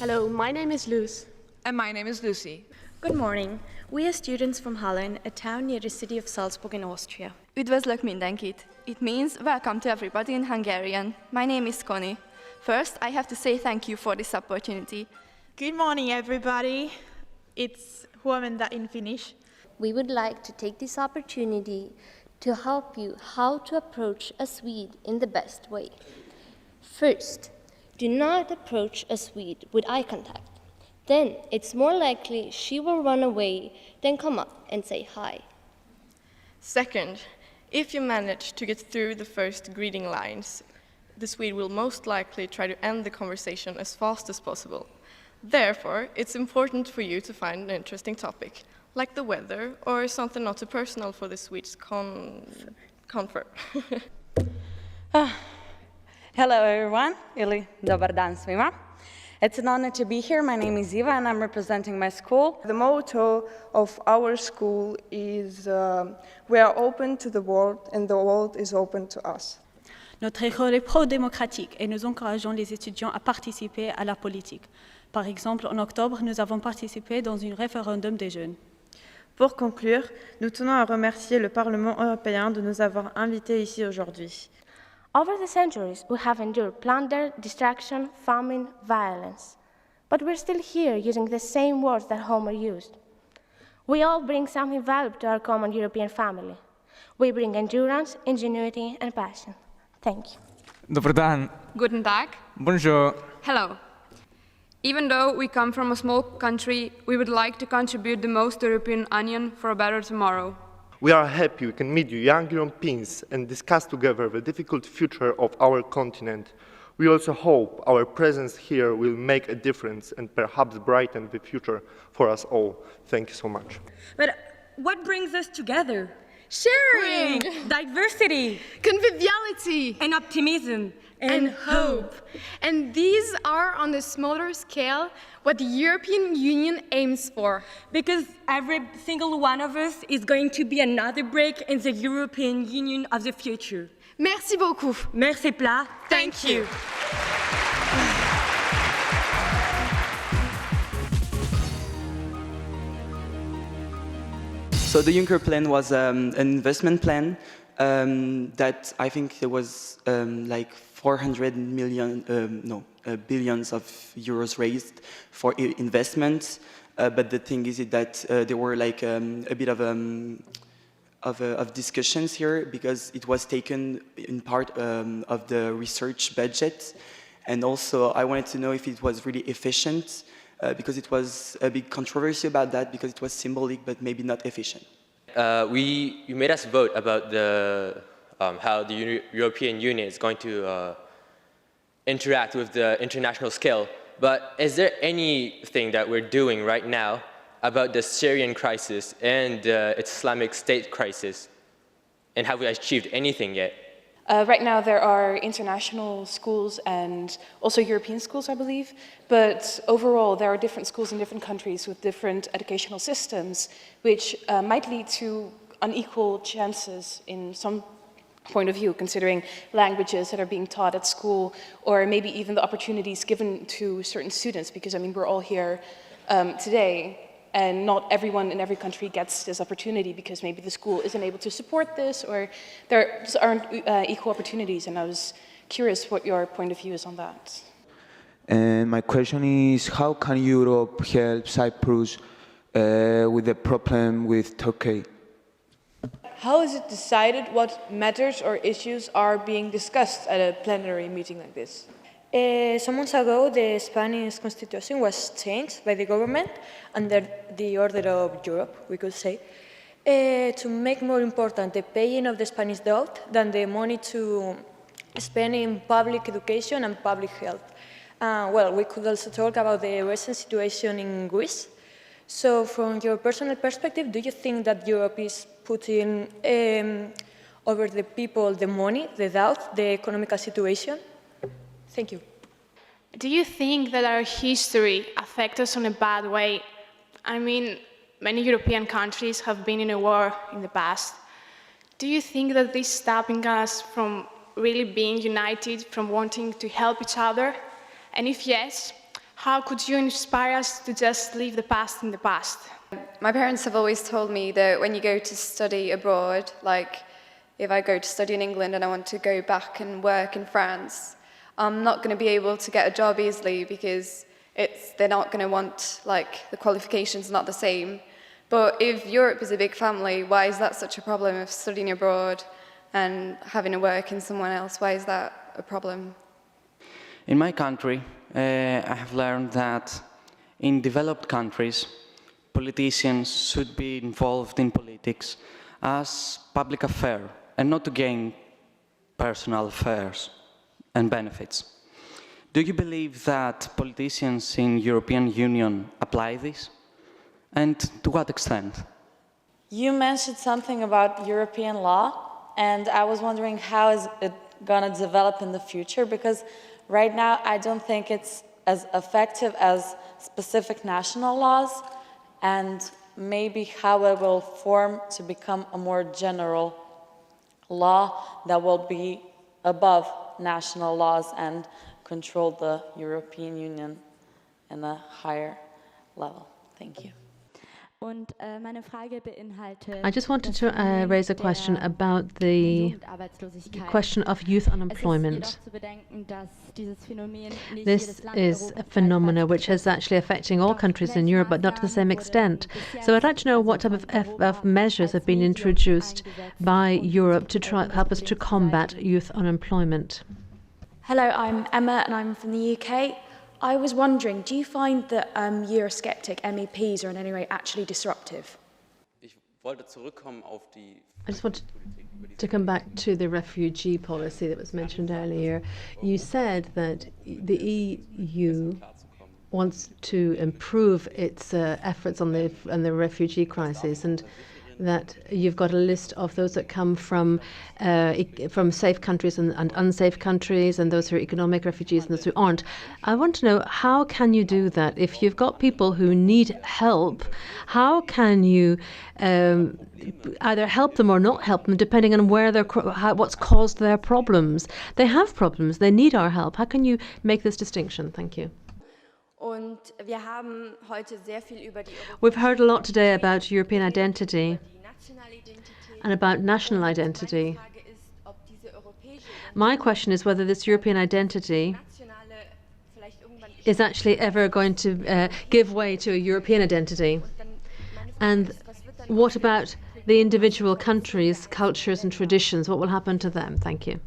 Hello, my name is Luz. And my name is Lucy. Good morning. We are students from Hallen, a town near the city of Salzburg in Austria. Üdvözlök mindenkit! It means welcome to everybody in Hungarian. My name is Connie. First, I have to say thank you for this opportunity. Good morning, everybody. It's huomenta in Finnish. We would like to take this opportunity to help you how to approach a Swede in the best way. First, do not approach a Swede with eye contact. Then it's more likely she will run away than come up and say hi. Second, if you manage to get through the first greeting lines, the Swede will most likely try to end the conversation as fast as possible. Therefore, it's important for you to find an interesting topic, like the weather or something not too personal for the Swedes comfort. Hello everyone, ili dobar dan svima. It's an honor to be here. My name is Eva and I'm representing my school. The motto of our school is we are open to the world and the world is open to us. Notre école est pro-démocratique et nous encourageons les étudiants à participer à la politique. Par exemple, en octobre, nous avons participé dans un référendum des jeunes. Pour conclure, nous tenons à remercier le Parlement européen de nous avoir invités ici aujourd'hui. Over the centuries, we have endured plunder, distraction, famine, violence. But we're still here using the same words that Homer used. We all bring something valuable to our common European family. We bring endurance, ingenuity, and passion. Thank you. Dobar dan. Guten Tag. Bonjour. Hello. Even though we come from a small country, we would like to contribute the most to the European Union for a better tomorrow. We are happy we can meet you young Europeans and discuss together the difficult future of our continent. We also hope our presence here will make a difference and perhaps brighten the future for us all. Thank you so much. But what brings us together? Sharing, Diversity, conviviality, and optimism. and hope. And these are, on the smaller scale, what the European Union aims for. Because every single one of us is going to be another break in the European Union of the future. Merci beaucoup. Merci plat. Thank you. So the Juncker plan was an investment plan that I think there was like 400 million, billions of euros raised for investments. But the thing is that there were like a bit of discussions here because it was taken in part of the research budget. And also I wanted to know if it was really efficient because it was a big controversy about that because it was symbolic but maybe not efficient. You made us vote about how the European Union is going to interact with the international scale. But is there anything that we're doing right now about the Syrian crisis and the Islamic State crisis? And have we achieved anything yet? Right now there are international schools and also European schools, I believe. But overall, there are different schools in different countries with different educational systems, which might lead to unequal chances in some point of view, considering languages that are being taught at school, or maybe even the opportunities given to certain students, because I mean, we're all here today, and not everyone in every country gets this opportunity because maybe the school isn't able to support this, or there just aren't equal opportunities, and I was curious what your point of view is on that. And my question is, how can Europe help Cyprus with the problem with Turkey? How is it decided what matters or issues are being discussed at a plenary meeting like this? Some months ago, the Spanish constitution was changed by the government under the order of Europe, we could say, to make more important the paying of the Spanish debt than the money to spend in public education and public health. Well, we could also talk about the recent situation in Greece. So from your personal perspective, do you think that Europe is putting over the people the money, the doubt, the economical situation? Thank you. Do you think that our history affects us in a bad way? I mean, many European countries have been in a war in the past. Do you think that this is stopping us from really being united, from wanting to help each other? And if yes, How could you inspire us to just leave the past in the past? My parents have always told me that when you go to study abroad, like if I go to study in England and I want to go back and work in France, I'm not going to be able to get a job easily because they're not going to want, like, the qualifications not the same. But if Europe is a big family, why is that such a problem of studying abroad and having to work in someone else? Why is that a problem? In my country, I have learned that in developed countries, politicians should be involved in politics as public affair and not to gain personal affairs and benefits. Do you believe that politicians in European Union apply this? And to what extent? You mentioned something about European law, and I was wondering how is it going to develop in the future, because right now I don't think it's as effective as specific national laws, and maybe how it will form to become a more general law that will be above national laws and control the European Union in a higher level. Thank you. I just wanted to raise a question about the question of youth unemployment. This is a phenomenon which is actually affecting all countries in Europe, but not to the same extent. So I'd like to know what type of measures have been introduced by Europe to try help us to combat youth unemployment. Hello, I'm Emma and I'm from the UK. I was wondering, do you find that Eurosceptic MEPs are in any way actually disruptive? I just want to come back to the refugee policy that was mentioned earlier. You said that the EU wants to improve its efforts on the refugee crisis, and that you've got a list of those that come from safe countries and unsafe countries, and those who are economic refugees and those who aren't. I want to know, how can you do that? If you've got people who need help, how can you either help them or not help them, depending on what's caused their problems? They have problems. They need our help. How can you make this distinction? Thank you. We've heard a lot today about European identity and about national identity. My question is whether this European identity is actually ever going to give way to a European identity. And what about the individual countries, cultures and traditions? What will happen to them? Thank you.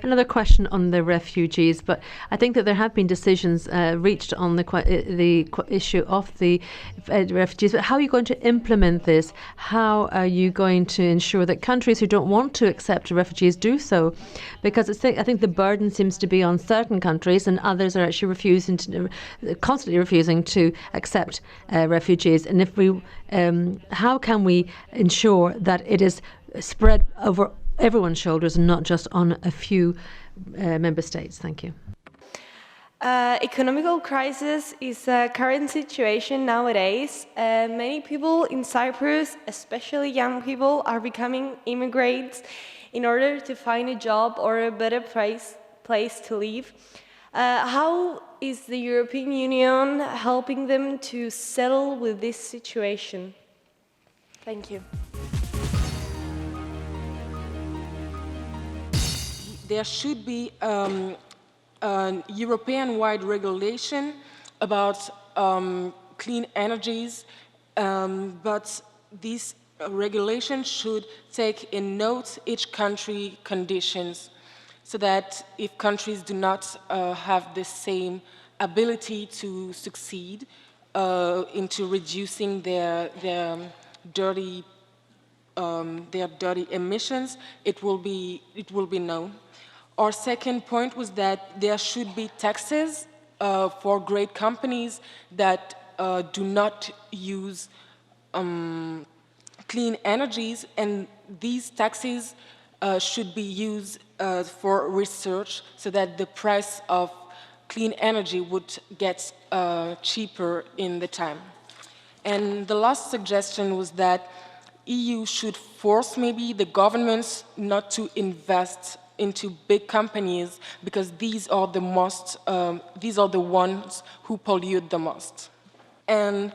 Another question on the refugees, but I think that there have been decisions reached on the issue of the refugees. But how are you going to implement this? How are you going to ensure that countries who don't want to accept refugees do so? Because I think the burden seems to be on certain countries, and others are actually constantly refusing to accept refugees. And how can we ensure that it is spread over everyone's shoulders and not just on a few member states? Thank you. Economical crisis is a current situation nowadays. Many people in Cyprus, especially young people, are becoming immigrants in order to find a job or a better place to live. How is the European Union helping them to settle with this situation? Thank you. There should be a European-wide regulation about clean energies, but this regulation should take in note each country conditions, so that if countries do not have the same ability to succeed into reducing their dirty emissions, it will be known. Our second point was that there should be taxes for great companies that do not use clean energies, and these taxes should be used for research so that the price of clean energy would get cheaper in the time. And the last suggestion was that EU should force maybe the governments not to invest into big companies because these are the ones who pollute the most. And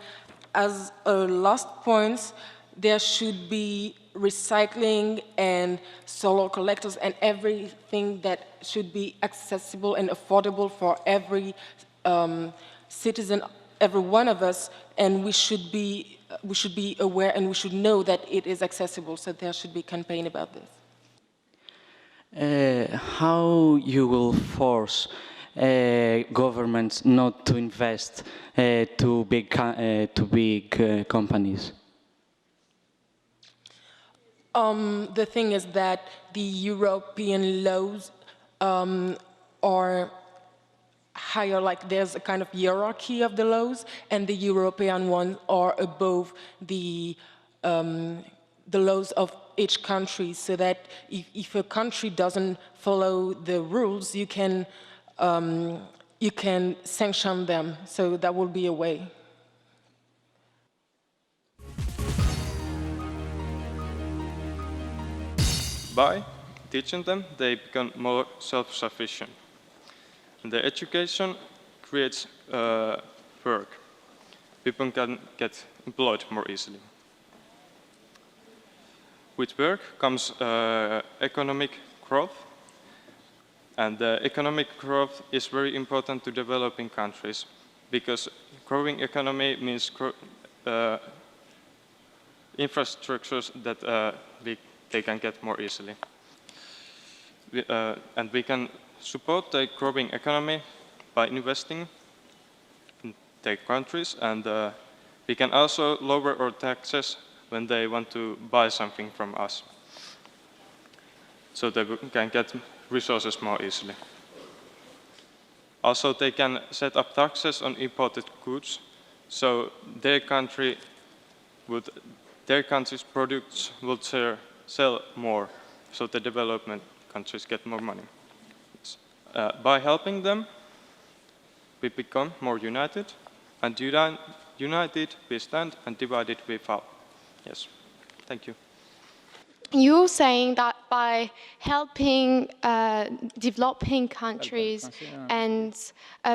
as a last point, there should be recycling and solar collectors and everything that should be accessible and affordable for every citizen, every one of us, and we should be aware and we should know that it is accessible, so there should be a campaign about this. How you will force governments not to invest to big companies? The thing is that the European laws are higher, like there's a kind of hierarchy of the laws, and the European ones are above the laws of each country, so that if a country doesn't follow the rules, you can sanction them, so that will be a way. By teaching them, they become more self-sufficient. The education creates work. People can get employed more easily. With work comes economic growth, and economic growth is very important to developing countries because growing economy means infrastructures that they can get more easily. And we can support the growing economy by investing in their countries, and we can also lower our taxes when they want to buy something from us, so they can get resources more easily. Also, they can set up taxes on imported goods, so their country's products will sell more, so the development countries get more money. By helping them, we become more united, and united we stand, and divided we fall. Yes, thank you. You're saying that by helping developing countries and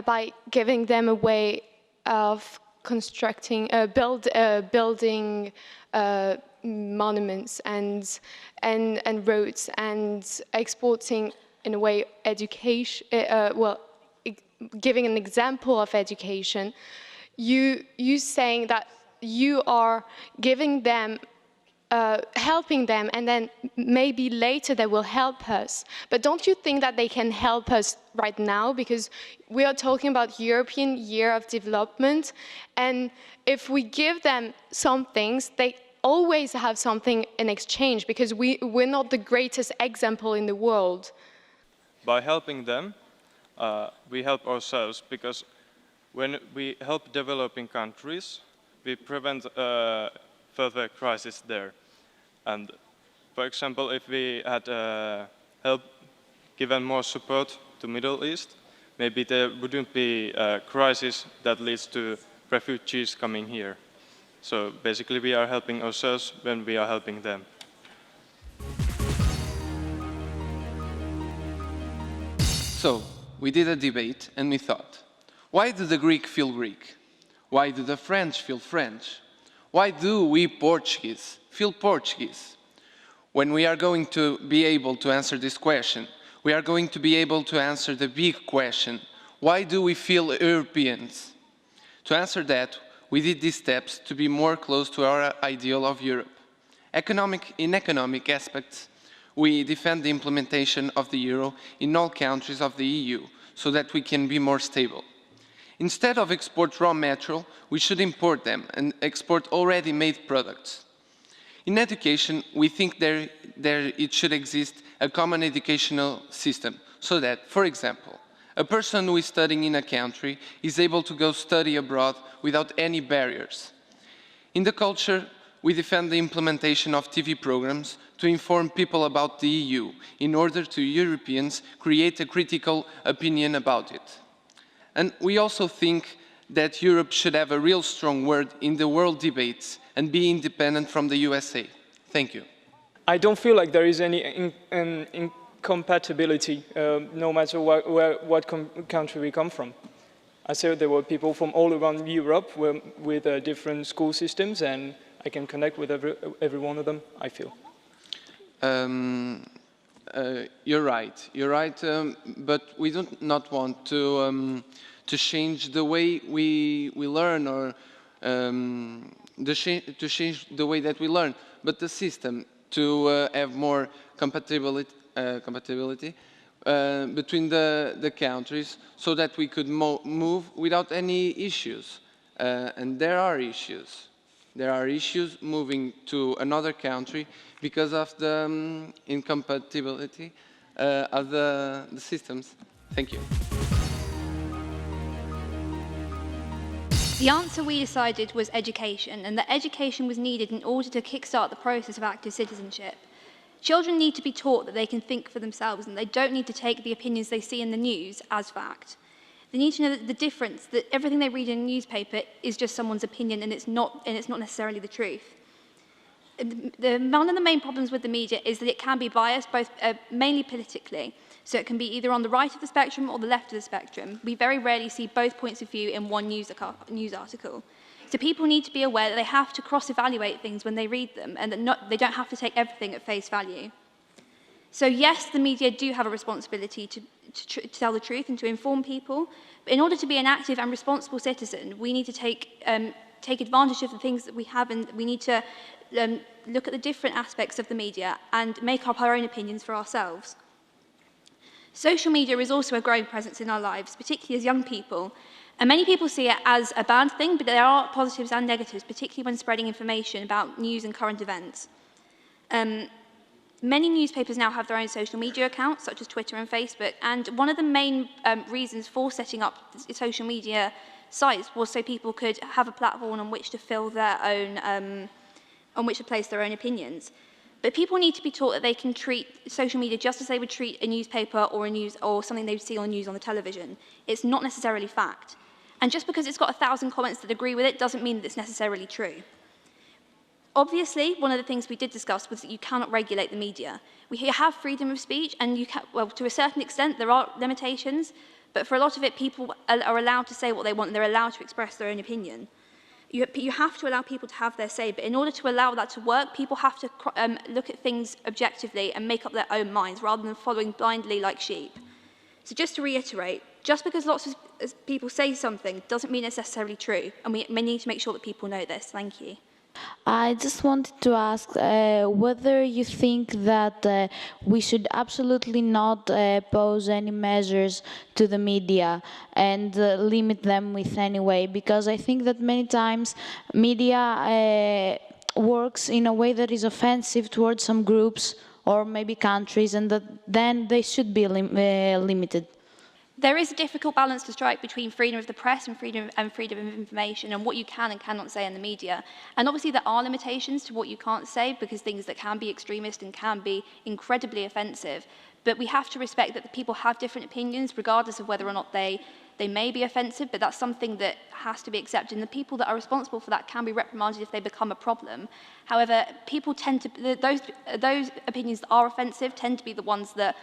by giving them a way of constructing, building monuments and roads and exporting, in a way, education, giving an example of education, you saying that you are giving them, helping them, and then maybe later they will help us. But don't you think that they can help us right now? Because we are talking about European Year of Development, and if we give them some things, they always have something in exchange, because we're not the greatest example in the world. By helping them, we help ourselves, because when we help developing countries, we prevent further crisis there. And for example, if we had given more support to Middle East, maybe there wouldn't be a crisis that leads to refugees coming here. So basically we are helping ourselves when we are helping them. So we did a debate and we thought, why do the Greek feel Greek? Why do the French feel French? Why do we Portuguese feel Portuguese? When we are going to be able to answer this question, we are going to be able to answer the big question, why do we feel Europeans? To answer that, we did these steps to be more close to our ideal of Europe. In economic aspects, we defend the implementation of the euro in all countries of the EU so that we can be more stable. Instead of export raw material, we should import them and export already made products. In education, we think it should exist a common educational system so that, for example, a person who is studying in a country is able to go study abroad without any barriers. In the culture, we defend the implementation of TV programs to inform people about the EU in order to Europeans create a critical opinion about it. And we also think that Europe should have a real strong word in the world debates and be independent from the USA. Thank you. I don't feel like there is any compatibility, no matter what country we come from. I said there were people from all around Europe with different school systems, and I can connect with every one of them, I feel. You're right, but we do not want to change the way we learn or to change the way that we learn, but the system to have more compatibility between the countries so that we could move without any issues. And there are issues. There are issues moving to another country because of the incompatibility of the systems. Thank you. The answer we decided was education, and that education was needed in order to kickstart the process of active citizenship. Children need to be taught that they can think for themselves and they don't need to take the opinions they see in the news as fact. They need to know the difference, that everything they read in a newspaper is just someone's opinion and it's not necessarily the truth. One of the main problems with the media is that it can be biased, both mainly politically. So it can be either on the right of the spectrum or the left of the spectrum. We very rarely see both points of view in one news article. So people need to be aware that they have to cross-evaluate things when they read them and that they don't have to take everything at face value. So yes, the media do have a responsibility to tell the truth and to inform people, but in order to be an active and responsible citizen, we need to take advantage of the things that we have, and we need to look at the different aspects of the media and make up our own opinions for ourselves. Social media is also a growing presence in our lives, particularly as young people. And many people see it as a bad thing, but there are positives and negatives, particularly when spreading information about news and current events. Many newspapers now have their own social media accounts, such as Twitter and Facebook, and one of the main reasons for setting up social media sites was so people could have a platform on which to fill their own, on which to place their own opinions. But people need to be taught that they can treat social media just as they would treat a newspaper or something they would see on news on the television. It's not necessarily fact. And just because it's got 1,000 comments that agree with it doesn't mean that it's necessarily true. Obviously, one of the things we did discuss was that you cannot regulate the media. We have freedom of speech, and well, to a certain extent, there are limitations, but for a lot of it, people are allowed to say what they want, and they're allowed to express their own opinion. You have to allow people to have their say, but in order to allow that to work, people have to look at things objectively and make up their own minds, rather than following blindly like sheep. So just to reiterate, just because lots of people say something doesn't mean it's necessarily true, and we need to make sure that people know this. Thank you. I just wanted to ask whether you think that we should absolutely not pose any measures to the media and limit them with any way, because I think that many times media works in a way that is offensive towards some groups or maybe countries, and that then they should be limited. There is a difficult balance to strike between freedom of the press and freedom of information, and what you can and cannot say in the media. And obviously there are limitations to what you can't say, because things that can be extremist and can be incredibly offensive. But we have to respect that the people have different opinions, regardless of whether or not they may be offensive, but that's something that has to be accepted. And the people that are responsible for that can be reprimanded if they become a problem. However, people tend to, those opinions that are offensive tend to be the ones that,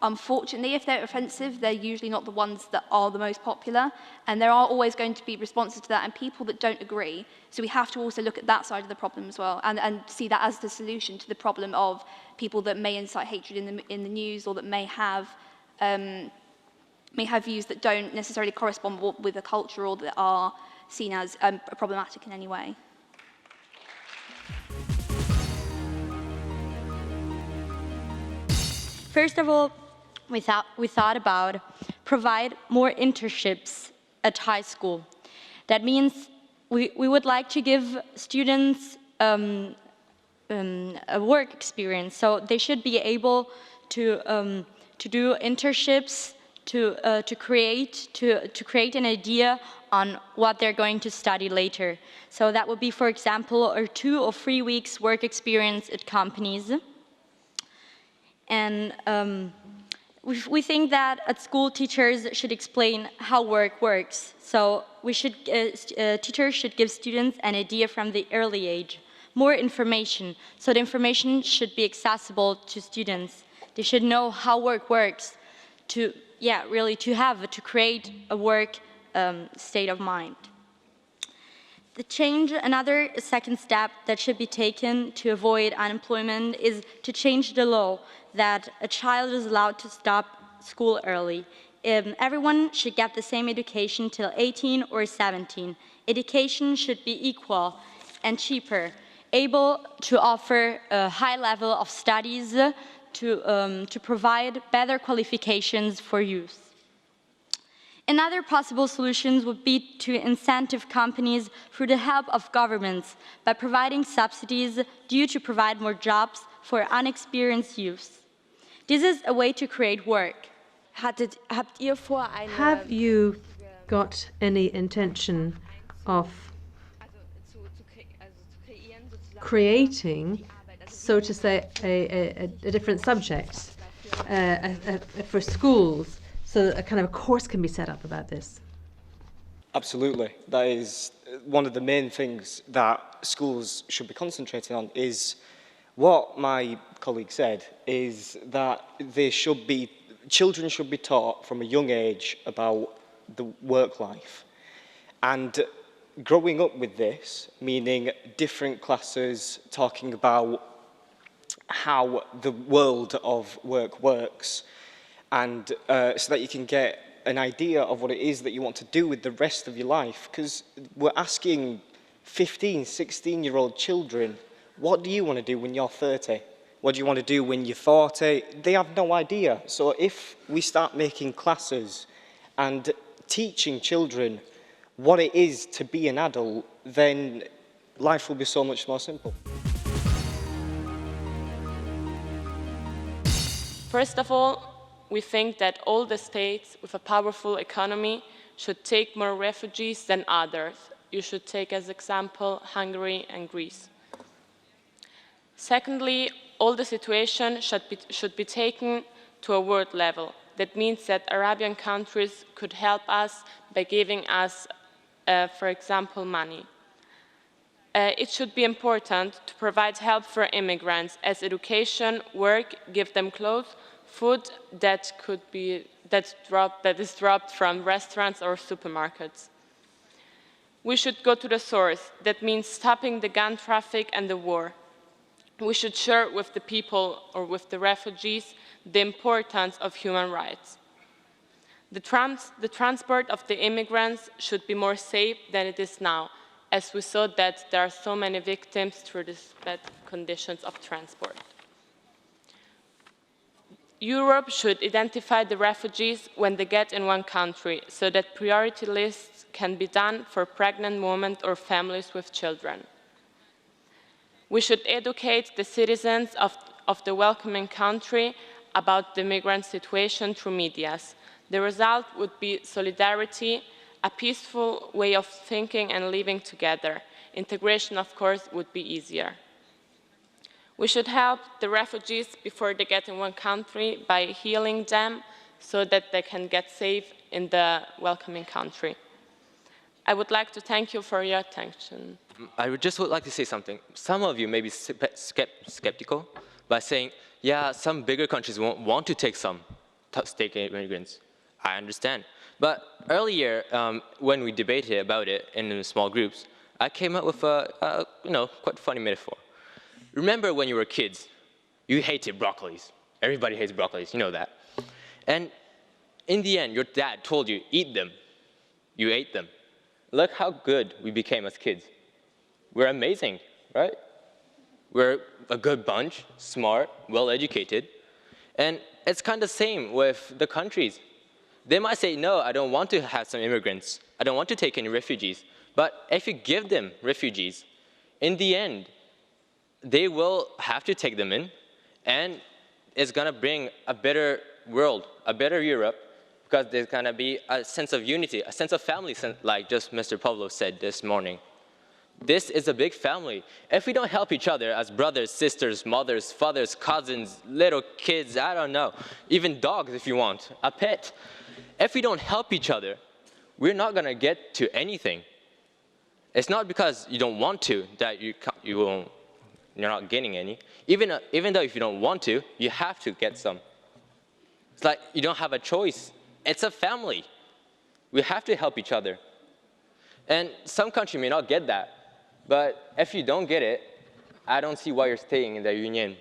unfortunately, if they're offensive, they're usually not the ones that are the most popular, and there are always going to be responses to that and people that don't agree. So we have to also look at that side of the problem as well, and see that as the solution to the problem of people that may incite hatred in the news, or that may have views that don't necessarily correspond with the culture, or that are seen as problematic in any way. First of all, we thought about provide more internships at high school. That means we would like to give students a work experience, so they should be able to do internships, to create an idea on what they're going to study later. So that would be, for example, a 2 or 3 weeks work experience at companies. And we think that at school teachers should explain how work works. So teachers should give students an idea from the early age, more information. So the information should be accessible to students. They should know how work works to, really to create a work state of mind. Another second step that should be taken to avoid unemployment is to change the law that a child is allowed to stop school early. Everyone should get the same education till 18 or 17. Education should be equal and cheaper, able to offer a high level of studies to provide better qualifications for youth. Another possible solution would be to incentive companies through the help of governments by providing subsidies due to provide more jobs for unexperienced youth. This is a way to create work. Have you got any intention of creating, so to say, a different subject for schools, so that a kind of a course can be set up about this? Absolutely. That is one of the main things that schools should be concentrating on. Is what my colleague said, is that children should be taught from a young age about the work life. And growing up with this, meaning different classes talking about how the world of work works, and so that you can get an idea of what it is that you want to do with the rest of your life. Because we're asking 15, 16-year-old children, what do you want to do when you're 30? What do you want to do when you're 40? They have no idea. So if we start making classes and teaching children what it is to be an adult, then life will be so much more simple. First of all, we think that all the states with a powerful economy should take more refugees than others. You should take as example Hungary and Greece. Secondly, all the situation should be taken to a world level. That means that Arabian countries could help us by giving us, for example, money. It should be important to provide help for immigrants as education, work, give them clothes, food that is dropped from restaurants or supermarkets. We should go to the source. That means stopping the gun traffic and the war. We should share with the people or with the refugees the importance of human rights. The transport of the immigrants should be more safe than it is now, as we saw that there are so many victims through these bad conditions of transport. Europe should identify the refugees when they get in one country, so that priority lists can be done for pregnant women or families with children. We should educate the citizens of the welcoming country about the migrant situation through media. The result would be solidarity, a peaceful way of thinking and living together. Integration, of course, would be easier. We should help the refugees before they get in one country by healing them so that they can get safe in the welcoming country. I would like to thank you for your attention. I would like to say something. Some of you may be skeptical by saying, yeah, some bigger countries won't want to take some state immigrants. I understand. But earlier, when we debated about it in small groups, I came up with a quite funny metaphor. Remember when you were kids, you hated broccolis. Everybody hates broccolis, you know that. And in the end, your dad told you, eat them. You ate them. Look how good we became as kids. We're amazing, right? We're a good bunch, smart, well-educated. And it's kind of the same with the countries. They might say, no, I don't want to have some immigrants. I don't want to take any refugees. But if you give them refugees, in the end, they will have to take them in, and it's going to bring a better world, a better Europe, because there's going to be a sense of unity, a sense of family, like just Mr. Pavlov said this morning. This is a big family. If we don't help each other as brothers, sisters, mothers, fathers, cousins, little kids, I don't know, even dogs if you want, a pet. If we don't help each other, we're not going to get to anything. It's not because you don't want to that you won't you're not getting any. Even though if you don't want to, you have to get some. It's like you don't have a choice. It's a family. We have to help each other. And some countries may not get that, but if you don't get it, I don't see why you're staying in the union.